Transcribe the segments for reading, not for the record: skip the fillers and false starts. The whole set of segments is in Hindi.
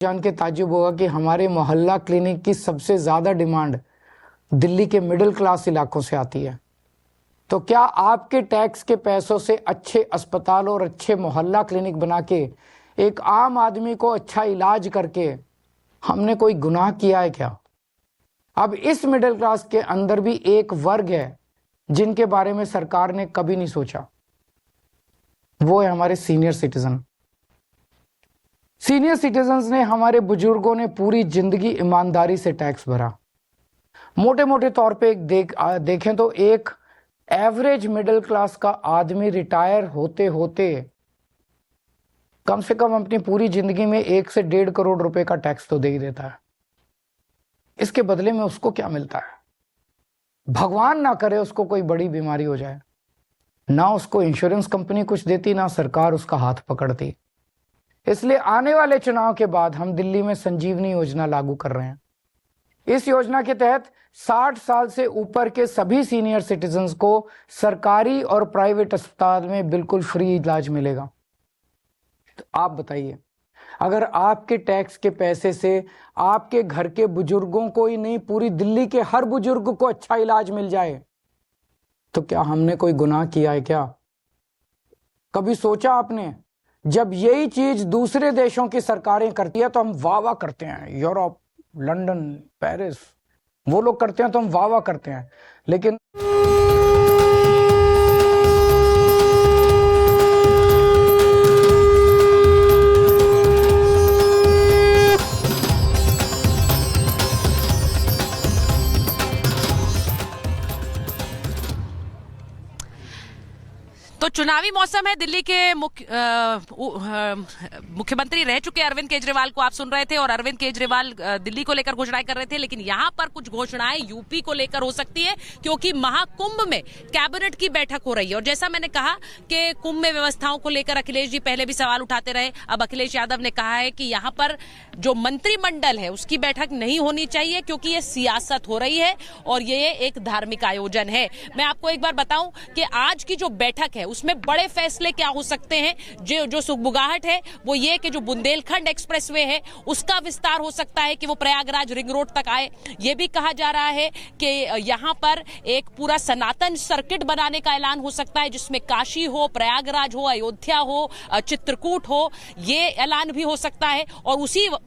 जान के ताज्जुब होगा कि हमारे मोहल्ला क्लिनिक की सबसे ज़्यादा डिमांड दिल्ली के मिडिल क्लास इलाकों से आती है। तो क्या आपके टैक्स के पैसों से अच्छे अस्पताल और अच्छे मोहल्ला क्लिनिक बना के एक आम आदमी को अच्छा इलाज करके हमने कोई गुनाह किया है क्या? अब इस मिडिल क्लास के अंदर भी एक वर्ग है जिनके बारे में सरकार ने कभी नहीं सोचा, वो है हमारे सीनियर सिटीजन। सीनियर सिटीजन्स ने, हमारे बुजुर्गों ने पूरी जिंदगी ईमानदारी से टैक्स भरा। मोटे मोटे तौर पे देखें तो एक एवरेज मिडिल क्लास का आदमी रिटायर होते होते कम से कम अपनी पूरी जिंदगी में 1 से 1.5 करोड़ रुपए का टैक्स तो दे ही देता है। इसके बदले में उसको क्या मिलता है? भगवान ना करे उसको कोई बड़ी बीमारी हो जाए, ना उसको इंश्योरेंस कंपनी कुछ देती, ना सरकार उसका हाथ पकड़ती। इसलिए आने वाले चुनाव के बाद हम दिल्ली में संजीवनी योजना लागू कर रहे हैं। इस योजना के तहत 60 साल से ऊपर के सभी सीनियर सिटीजन्स को सरकारी और प्राइवेट अस्पताल में बिल्कुल फ्री इलाज मिलेगा। तो आप बताइए, अगर आपके टैक्स के पैसे से आपके घर के बुजुर्गों को ही नहीं, पूरी दिल्ली के हर बुजुर्ग को अच्छा इलाज मिल जाए, तो क्या हमने कोई गुनाह किया है क्या? कभी सोचा आपने? जब यही चीज दूसरे देशों की सरकारें करती है तो हम वाह वाह करते हैं। यूरोप, लंदन, पेरिस, वो लोग करते हैं तो हम वाह वाह करते हैं। लेकिन तो चुनावी मौसम है। दिल्ली के मुख्यमंत्री रह चुके अरविंद केजरीवाल को आप सुन रहे थे, और अरविंद केजरीवाल दिल्ली को लेकर घोषणाएं कर रहे थे। लेकिन यहां पर कुछ घोषणाएं यूपी को लेकर हो सकती है, क्योंकि महाकुंभ में कैबिनेट की बैठक हो रही है। और जैसा मैंने कहा कि कुंभ में व्यवस्थाओं को लेकर अखिलेश जी पहले भी सवाल उठाते रहे। अब अखिलेश यादव ने कहा है कि यहां पर जो मंत्रिमंडल है उसकी बैठक नहीं होनी चाहिए, क्योंकि ये सियासत हो रही है और ये एक धार्मिक आयोजन है। मैं आपको एक बार बताऊं कि आज की जो बैठक है उसमें बड़े फैसले क्या हो सकते हैं। जो सुगबुगाहट है वो ये कि जो बुंदेलखंड एक्सप्रेसवे है उसका विस्तार हो सकता है कि वो प्रयागराज रिंग रोड तक आए। ये भी कहा जा रहा है कि यहां पर एक पूरा सनातन सर्किट बनाने का ऐलान हो सकता है, जिसमें काशी हो, प्रयागराज हो, अयोध्या हो, चित्रकूट हो, ये ऐलान भी हो सकता है। और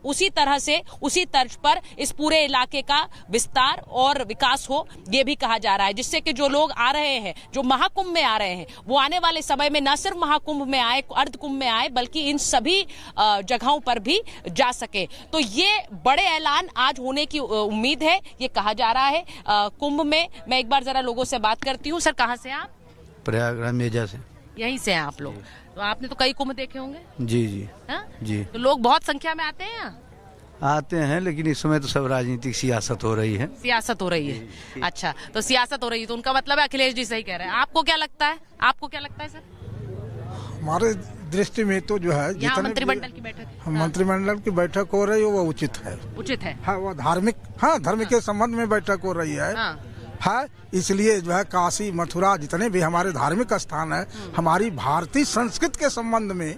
उसी तरह से, उसी तर्ज पर इस पूरे इलाके का विस्तार और विकास हो, ये भी कहा जा रहा है, जिससे कि जो लोग आ रहे हैं, जो महाकुंभ में आ रहे हैं, वो आने वाले समय में न सिर्फ महाकुंभ में आए, अर्ध कुंभ में आए, बल्कि इन सभी जगहों पर भी जा सके। तो ये बड़े ऐलान आज होने की उम्मीद है, ये कहा जा रहा है। कुंभ में मैं एक बार जरा लोगों से बात करती हूँ। सर, कहाँ से आप? प्रयागराज मेजा से। यहीं से हैं आप लोग? तो आपने तो कई कुंभ देखे होंगे। जी जी। हा? जी। तो लोग बहुत संख्या में आते हैं यहाँ? आते हैं, लेकिन इस समय तो सब राजनीतिक सियासत हो रही है। सियासत हो रही है। अच्छा, तो सियासत हो रही है तो उनका मतलब है अखिलेश जी सही कह रहे हैं। आपको क्या लगता है? आपको क्या लगता है सर? हमारे दृष्टि में तो जो है, यहाँ मंत्रिमंडल की बैठक, मंत्रिमंडल की बैठक हो रही है वो उचित है। उचित है। हाँ, वो धार्मिक, हाँ, धर्म के संबंध में बैठक हो रही है। हाँ, इसलिए जो है काशी, मथुरा, जितने भी हमारे धार्मिक स्थान है, हमारी भारतीय संस्कृति के संबंध में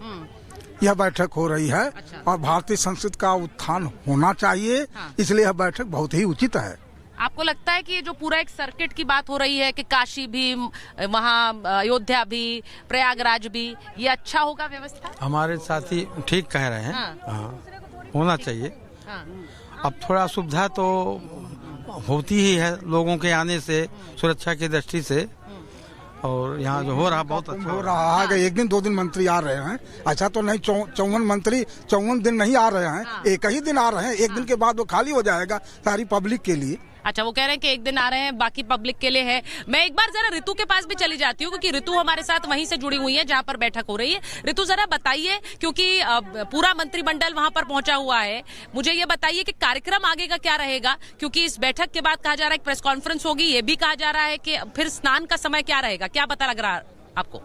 यह बैठक हो रही है। अच्छा। और भारतीय संस्कृति का उत्थान होना चाहिए। इसलिए यह बैठक बहुत ही उचित है। आपको लगता है कि ये जो पूरा एक सर्किट की बात हो रही है कि काशी भी, वहाँ अयोध्या भी, प्रयागराज भी, ये अच्छा होगा व्यवस्था? हमारे साथी ठीक कह रहे हैं। हाँ, होना चाहिए। अब थोड़ा सुविधा तो होती ही है लोगों के आने से, सुरक्षा की दृष्टि से। और यहाँ जो हो रहा बहुत अच्छा हो रहा है। एक दिन 2 दिन मंत्री आ रहे हैं, अच्छा तो नहीं, 54 मंत्री 54 दिन नहीं आ रहे हैं। एक ही दिन आ रहे हैं, एक दिन के बाद वो खाली हो जाएगा सारी पब्लिक के लिए। अच्छा, वो कह रहे हैं कि एक दिन आ रहे हैं, बाकी पब्लिक के लिए है। मैं एक बार जरा ऋतु के पास भी चली जाती हूँ, क्योंकि ऋतु हमारे साथ वहीं से जुड़ी हुई है जहाँ पर बैठक हो रही है। ऋतु, जरा बताइए, क्योंकि पूरा मंत्रिमंडल वहां पर पहुंचा हुआ है, मुझे ये बताइए कि कार्यक्रम आगे का क्या रहेगा, क्योंकि इस बैठक के बाद कहा जा रहा है प्रेस कॉन्फ्रेंस होगी, ये भी कहा जा रहा है कि फिर स्नान का समय क्या रहेगा, क्या पता लग रहा है आपको?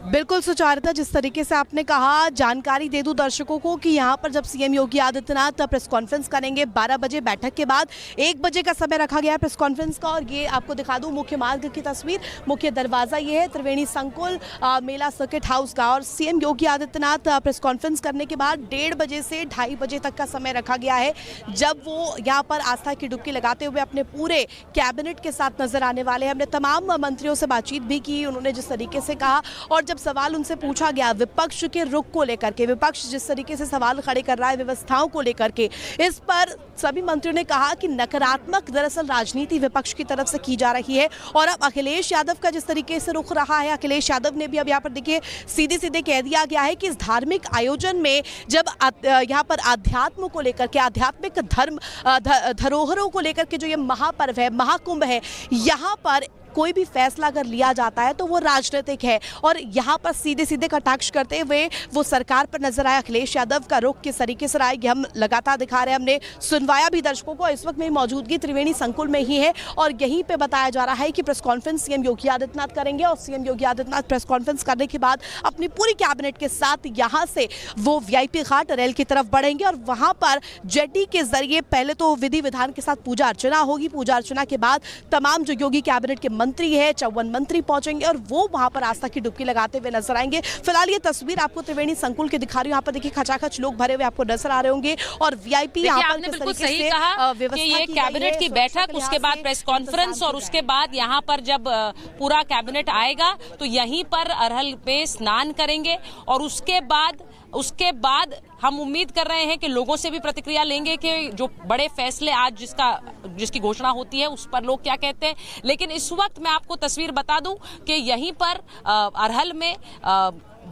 बिल्कुल सुचारिता, जिस तरीके से आपने कहा, जानकारी दे दूं दर्शकों को कि यहाँ पर जब CM Yogi Adityanath press conference करेंगे 12 बजे, बैठक के बाद 1 बजे का समय रखा गया है प्रेस कॉन्फ्रेंस का। और ये आपको दिखा दूं मुख्य मार्ग की तस्वीर, मुख्य दरवाजा ये है त्रिवेणी संकुल मेला सर्किट हाउस का। और CM Yogi Adityanath press conference करने के बाद 1:30 बजे से 2:30 बजे तक का समय रखा गया है, जब वो यहाँ पर आस्था की डुबकी लगाते हुए अपने पूरे कैबिनेट के साथ नजर आने वाले हैं। हमने तमाम मंत्रियों से बातचीत भी की, उन्होंने जिस तरीके से कहा, और जब सवाल उनसे पूछा गया विपक्ष के रुख को लेकर के, विपक्ष जिस तरीके से सवाल खड़े कर रहा है व्यवस्थाओं को लेकर के, इस पर सभी मंत्रियों ने कहा कि नकारात्मक दरअसल राजनीति विपक्ष की तरफ से की जा रही है। और अब अखिलेश यादव का जिस तरीके से रुख रहा है, अखिलेश यादव ने भी अब यहाँ पर देखिए सीधे सीधे कह दिया गया है कि इस धार्मिक आयोजन में जब यहाँ पर आध्यात्म को लेकर के, आध्यात्मिक धर्म धरोहरों को लेकर के जो ये महापर्व है, महाकुंभ है, यहाँ पर कोई भी फैसला अगर लिया जाता है तो वो राजनीतिक है। और यहाँ पर सीधे सीधे कटाक्ष करते हुए वो सरकार पर नजर आया अखिलेश यादव का रुख किस तरीके से रहा है, हम लगातार दिखा रहे हैं, हमने सुनवाया भी दर्शकों को। इस वक्त मेरी मौजूदगी त्रिवेणी संकुल में ही है और यहीं पे बताया जा रहा है कि press conference CM Yogi Adityanath करेंगे। और CM Yogi Adityanath press conference करने के बाद अपनी पूरी कैबिनेट के साथ यहाँ से वो VIP घाट रेल की तरफ बढ़ेंगे और वहाँ पर जेटी के जरिए पहले तो विधि विधान के साथ पूजा अर्चना होगी। पूजा अर्चना के बाद तमाम जो योगी कैबिनेट के मंत्री है, 54 मंत्री पहुंचेंगे और वो वहां पर आस्था की डुबकी लगाते हुए नजर आएंगे। फिलहाल ये तस्वीर आपको त्रिवेणी संकुल की दिखा रही हूं, यहाँ पर देखिए खचाखच लोग भरे हुए आपको नजर आ रहे होंगे। और VIP यहाँ पर किस तरीके से कि ये कैबिनेट की बैठक, उसके बाद प्रेस कॉन्फ्रेंस और उसके बाद यहाँ पर जब पूरा कैबिनेट आएगा तो यहीं पर अरहल पे स्नान करेंगे। और उसके बाद हम उम्मीद कर रहे हैं कि लोगों से भी प्रतिक्रिया लेंगे कि जो बड़े फैसले आज जिसकी घोषणा होती है उस पर लोग क्या कहते हैं। लेकिन इस वक्त मैं आपको तस्वीर बता दूं कि यहीं पर अरहल में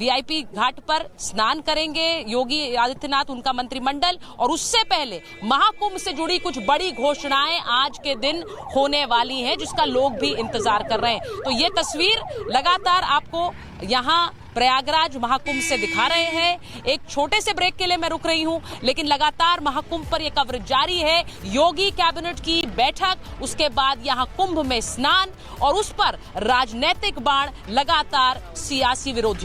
VIP घाट पर स्नान करेंगे योगी आदित्यनाथ, उनका मंत्रिमंडल। और उससे पहले महाकुंभ से जुड़ी कुछ बड़ी घोषणाएं आज के दिन होने वाली हैं, जिसका लोग भी इंतजार कर रहे हैं। तो ये तस्वीर लगातार आपको यहाँ प्रयागराज महाकुंभ से दिखा रहे हैं। एक छोटे से ब्रेक के लिए मैं रुक रही हूं, लेकिन लगातार महाकुंभ पर यह कवरेज जारी है। योगी कैबिनेट की बैठक, उसके बाद यहां कुंभ में स्नान और उस पर राजनीतिक बाण लगातार सियासी विरोधियों